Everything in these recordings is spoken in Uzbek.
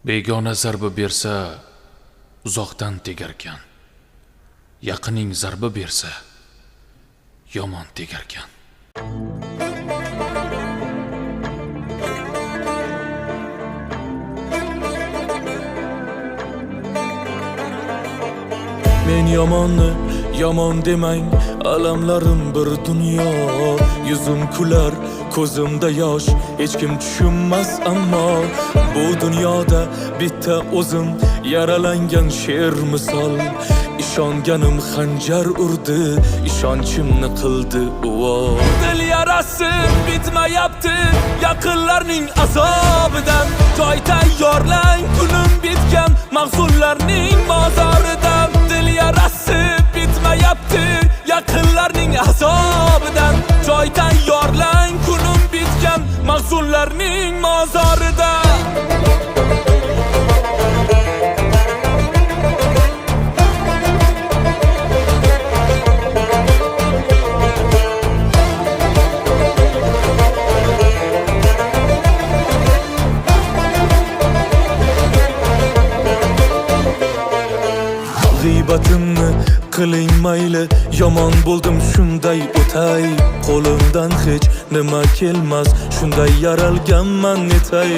Begona zarba bersa uzoqdan tegarkan. Yaqining zarba bersa yomon tegarkan. Men yomonni yomon demang, alamlarim bir dunyo. Yuzim kular, ko'zimda yosh, hech kim tushunmas ammo bu dunyoda bitta o'zim yaralangan sher misol. İşonganim xanjar urdi, ishonchimni qildi u. Dil yarasi bitmayapti, yaqinlarning azobidan. Joy tayyorlang, kunim bitgan mahzunlarning mozoridan. Dil yarasi bitmayapti, yaqinlarning azobidan. Joy tayyorlang, kunim bitgan mahzunlarning mozoridan. G'iybatimni qiling mayli, yomon bo'ldim shunday o'tay. Qo'limdan hech nima kelmas, shunday yaralganman netay.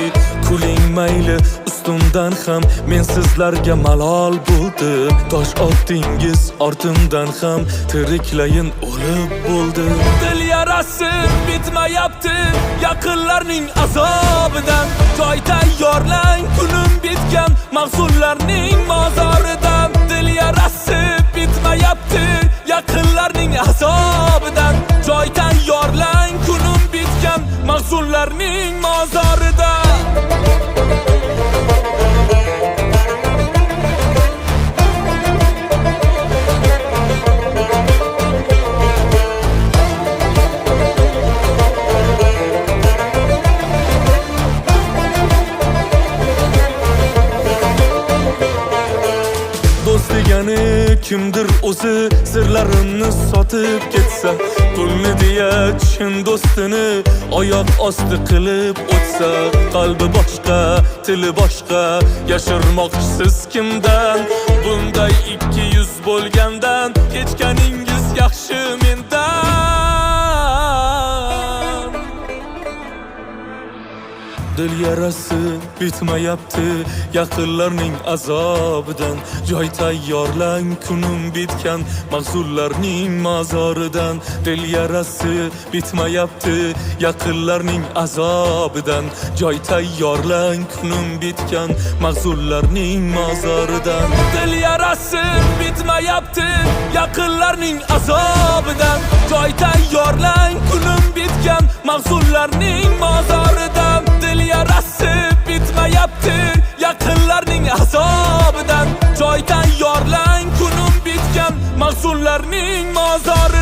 Kuling mayli, ustimdan ham men sizlarga malol bo'ldim. Tosh otdingiz ortimdan ham tiriklayin o'lib bo'ldim. Dil yarasi bitmayapti, yaqinlarning azobidan. Joy tayyorlang, kunim bitgan mahzunlarning mozoridan. Dil yarasi bitmayapti, yaqinlarning azobidan. Joy tayyorlang, kunim bitgan mahzunlarning mozoridan. Do'st degani kimdir o'zi sirlarimni sotib ketsa, pulni deya chin do'stini oyoq osti qilib o'tsa. Qalbi boshqa, tili boshqa, yashirmoqchisiz kimdan? Bunday 200 bo'lgandan kechganingiz yaxshi mendan. Dil yarasi bitmayapti, yaqinlarning azobidan. Joy tayyorlang, kunim bitgan mahzunlarning mozoridan. Dil yarasi bitmayapti, yaqinlarning azobidan. Joy tayyorlang, kunim bitgan mahzunlarning mozoridan. Dil yarasi bitmayapti, yaqinlarning azobidan. Joy tayyorlang, kunim bitgan mahzunlarning mozoridan. Dil yarasi bitmayapti, yaqinlarning azobidan. Joy tayyorlang, kunim bitgan mahzunlarning mozoridan.